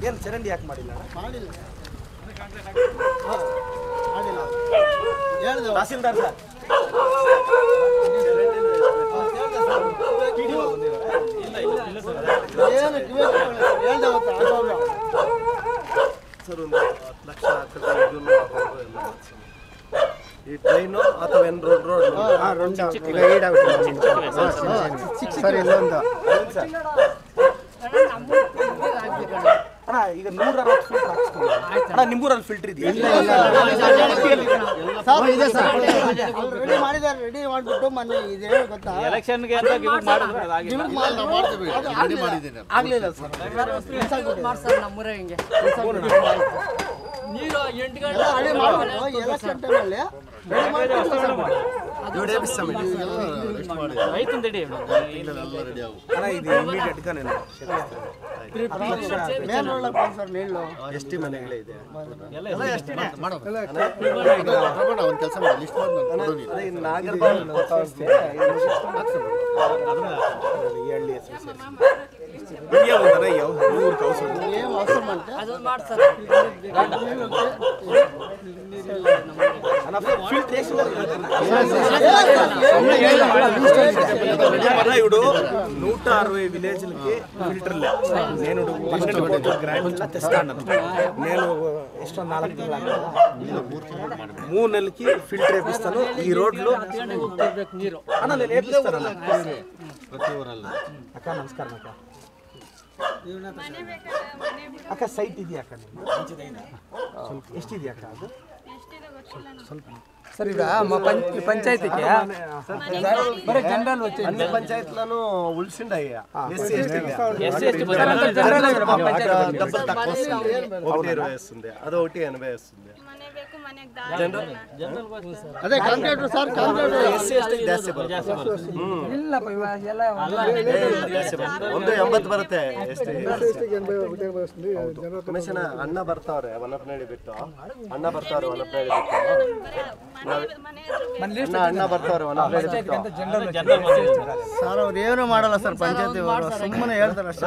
ಏನು ಚರಂಡಿ ಯಾಕೆ ಮಾಡಿಲ್ಲ? ತಹಸೀಲ್ದಾರ್ ಸರ್ ಸರ್ ಒಂದು 10 ಲಕ್ಷ ಈ ಟ್ರೈನು ಅಥವಾ ಏನು ರೋಡ್ ಸರ್ ಇಲ್ಲೊಂದು ಅಣ್ಣ ಈಗ 160 ಫಿಲ್ಟರ್ ಹಾಕ್ಸ್ಕೊಂಡು ಅಣ್ಣ ನಿಮ್ಮೂರಲ್ಲಿ ಫಿಲ್ಟರ್ ಇದೆಯಾ? ರೆಡಿ ಮಾಡಿಬಿಟ್ಟು ಮೊನ್ನೆ ಇದೆ ಗೊತ್ತಾ ಎಲೆಕ್ಷನ್ಗೆ ಅಂತ ಆಗಲಿಲ್ಲ ಸರ್ ಮಾಡ್ಸರ್ ನಮ್ಮೂರ ಹಿಂಗೆ ನೀರು 8 ಗಂಟೆ ಎಲೆಕ್ಷನ್ ಟೈಮಲ್ಲಿ ಎಷ್ಟು ಮನೆಗಳೇ ಇದೆ? ఇప్పుడు 160 విలేజ్లకి ఫిల్టర్లే నేను 12 గ్రాండ్ల తెస్తాను. నేను ఎಷ್ಟో 4 3 నెలలకి ఫిల్టర్ వేపిస్తాను. ఈ రోడ్లు అన్న నేను వేపిస్తాను ಪ್ರತಿ ಊರಲ್ಲಿ. ಅಕ್ಕ ನಮಸ್ಕಾರ ಅಕ್ಕ. ಅಕ್ಕ ಸೈಟ್ ಇದೆಯಾ ಅಕ್ಕ? ಎಷ್ಟಿದೆಯಾ ಅಕ್ಕ ಅದು? ಸ್ವಲ್ಪ ಸರ್ ಈಗ పంచాయతీకి ಬರೀ ಜನರಲ್ వచ్చి అన్ని పంచాయతీలను ఉల్సిండయ్యా ఎస్సీ ఎస్టీ డబ్బులు తక్కువ వస్తుంది. 120 వస్తుంది, అది 180 వస్తుంది. ಅದೇ contractor sir contractor SC ST ಜಾಸ್ತಿ ಬರುತ್ತೆ. ಇಲ್ಲ ಎಲ್ಲ 180 ಬರುತ್ತೆ ಎಸ್ಟಿ. ಕಮಿಷನ್ ಅಣ್ಣ ಬರ್ತಾವ್ರೆ ವನಪನಹಳ್ಳಿ ಬಿಟ್ಟು, ಅಣ್ಣ ಬರ್ತಾವ್ರೆ ವನಪನಹಳ್ಳಿ ಬಿಟ್ಟು, ಅಣ್ಣ ಬರ್ತಾವ್ರೆ ವನಪನಹಳ್ಳಿ ಬಿಟ್ಟು. ಸರ್ ಅವ್ರು ಏನು ಮಾಡಲ್ಲ ಸರ್, ಪಂಚಾಯತಿ ಸುಮ್ಮನೆ ಹೇಳ್ತಾರೆ ಅಷ್ಟೇ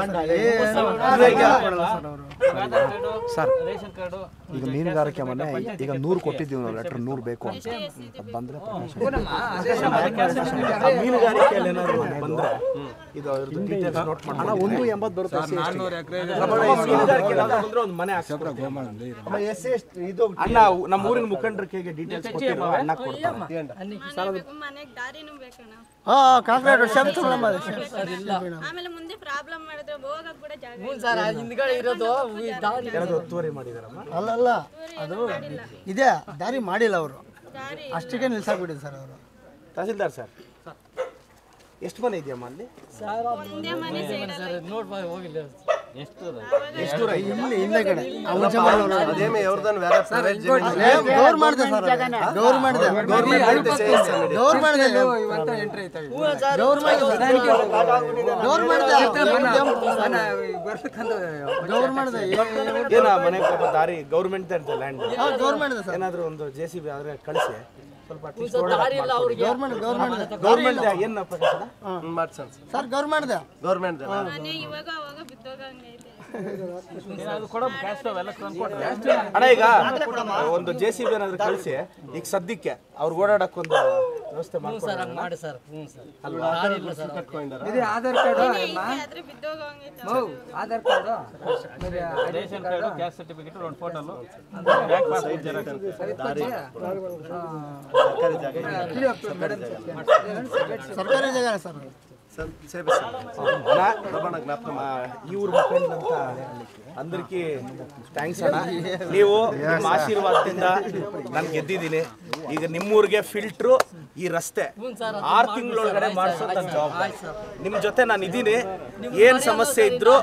ಸರ್. ಈಗ ಮೀನುಗಾರಿಕೆ ಮನೆ ಈಗ 100 ಕೊಟ್ಟಿದ್ದೀವಿ ನಾವು, ಲೆಟರ್ 100 ಬೇಕು ಅಂತ ಬಂದ್ರೆ ಮೀನುಗಾರಿಕೆಯಲ್ಲಿ ಏನಾದ್ರು ಬಂದ್ರೆ ಇದು ಡೀಟೇಲ್ಸ್ ನೋಟ್ ಮಾಡಿ 180 ಬರುತ್ತೆ. 400 ಎಕರೆ ಮೀನುಗಾರಿಕೆ ಬಂದ್ರೆ ಒಂದು ಮನೆ ಹಾಕ್ಸ್ಕೊಡ್ತಾರೆ. ಇದು ಅಣ್ಣ ನಮ್ಮ ಊರಿನ ಮುಖಂಡರಿಗೆ ಡೀಟೇಲ್ಸ್ ಕೊಟ್ಟಿರೋ ಅಣ್ಣ ಕೊಡ್ತಾರೆ. ಕಾಂಟ್ರಾಕ್ಟರ್ ಆಮೇಲೆ ಮುಂದೆ ಪ್ರಾಬ್ಲಮ್ ಮಾಡಿದ್ರೆ ಹೋಗಕ್ಕೆ ಕೂಡ ಜಾಗ ಹಿಂದ್ಗಡೆ ಇರೋದು ಒತ್ತುವರಿ ಮಾಡಿದಾರಮ್ಮ. ಅಲ್ಲಲ್ಲ ಅದು ಇದೆ ದಾರಿ ಮಾಡಿಲ್ಲ ಅವರು, ಅಷ್ಟಕ್ಕೆ ನಿಲ್ಸಾಕ್ಬಿಟ್ಟಿದೆ ಸರ್ ಅವರು. ತಹಸೀಲ್ದಾರ್ ಸರ್ ಎಷ್ಟು ಮನೆ ಇದೆಯಮ್ಮ ಅಲ್ಲಿ? ಒಂದೇ ಮನೆ ನೋಡ್ಬೋದು ಹೋಗಿಲ್ಲ ಎಷ್ಟು ದೂರ ಇದೆ? ಇಲ್ಲಿ ಹಿಂದೆ ಕಡೆ ಅದೇಮೇ ಯಾವ್ದಾನ ಬೇರೆ ಪ್ರೈವೇಟ್ ಜಮೀನು ಗೌರ್ ಮಾಡಿದೆ ಸರ್, ಗೌರ್ ಮಾಡಿದೆ ಗೌರ್ಮೆಂಟ್ ಗೌರ್ ಮಾಡಿದೆ ಇವತ್ತು ಎಂಟ್ರಿ ಐತೆ ಗೌರ್ ಮಾಡಿದೆ ಗೌರ್ ಮಾಡಿದೆ ಗೌರ್ ಮಾಡಿದೆ ಏನ ಮನೆ ಪಾಪ ದಾರಿ ಗೌರ್ಮೆಂಟ್ ಅಂತ ಲ್ಯಾಂಡ್ ಗೌರ್ ಮಾಡಿದೆ ಸರ್. ಏನಾದ್ರು ಒಂದು JCB ಆದ್ರೆ ಕಳಿಸಿ ಸ್ವಲ್ಪ ಗೌರ್ಮೆಂಟ್ ಏನಪ್ಪ ಮಾಡ್ಸನ್ ಸರ್ ಗೌರ್ ಮಾಡಿದೆ ಗೌರ್ಮೆಂಟ್ ಮನೆ ಇವಾಗ ಅವಾಗ ಬಿದ್ದೋಗಂಗೈತೆ. ಅಣ್ಣ ಈಗ ಒಂದು JCB ಏನಾದ್ರು ಕಳಿಸಿ, ಈಗ ಸದ್ಯಕ್ಕೆ ಅವ್ರು ಓಡಾಡಕ್ ಒಂದು ವ್ಯವಸ್ಥೆ ಮಾಡಿ ಸರ್. ఇది ఆధార్ కార్డు ಆದ್ರೆ ಬಿದ್ದೋಗಂಗೈತೆ. Aadhaar card ration card, gas certificate, 2 ಫೋಟೋಲು, ಸರ್ಕಾರಿ ಜಾಗ ಸರ್. ఈ ఊరు ముఖ్యంగా అందరికీ థ్యాంక్స్ అಣ್ಣ. ನೀವು ನಿಮ್ಮ ಆಶೀರ್ವಾದದಿಂದ ನಾನು ಗೆದ್ದಿದ್ದೀನಿ. ಈಗ ನಿಮ್ಮೂರಿಗೆ ಫಿಲ್ಟ್ರು ಈ ರಸ್ತೆ 6 ತಿಂಗಳೊಳಗಡೆ ಮಾಡಿಸೋ ನನ್ನ ಜವಾಬ್ದಾರಿ. ನಿಮ್ಮ ಜೊತೆ ನಾನು ಇದ್ದೀನಿ. ಏನು ಸಮಸ್ಯೆ ಇದ್ರು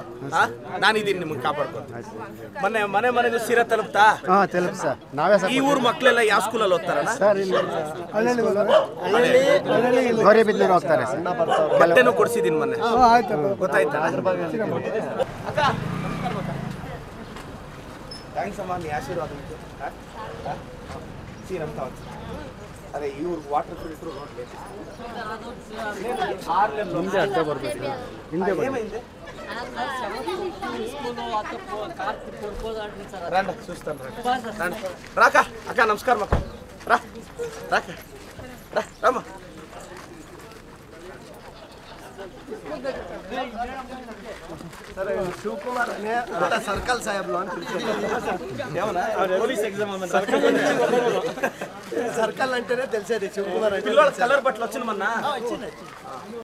ನಾನಿದ್ದೀನಿ, ನಿಮ್ಗೆ ಕಾಪಾಡ್ಕೊತೀನಿ. ಮನೆಗೂ ಸೀರೆ ತಲುಪ್ತಾ? ಈ ಊರ್ ಮಕ್ಕಳೆಲ್ಲ ಯಾವ ಸ್ಕೂಲಲ್ಲಿ ಓದ್ತಾರಣ್ಣ? ಬಟ್ಟೆನೂ ಕೊಡ್ಸಿದ್ದೀನಿ ಮೊನ್ನೆ, ಗೊತ್ತಾಯ್ತಾ? ಥ್ಯಾಂಕ್ಸ್ ಅಮ್ಮ ನೀ ಆಶೀರ್ವಾದ ಸೀರಂತ ಅದೇ ಇವ್ರು ವಾಟರ್ ಫಿಲ್ಟ್ರು ನೋಡ್ಲಿ ಮುಂದೆ ಅಡ್ಡ ಬರ್ಬೇಕು ಹಿಂದೆ ಹಿಂದೆ రండి చూస్తాను రండి రాక అక్క నమస్కారం అక్క రా రాక రా రామ్మా సరే శివకుమార్ అనే సర్కల్ సాహెబ్లో అని ఏమన్నా పోలీస్ ఎగ్జామ్ సర్కల్ అంటేనే తెలిసేది శివకుమార్ అంటే పిల్లలు కలర్ బట్టలు వచ్చిన మొన్న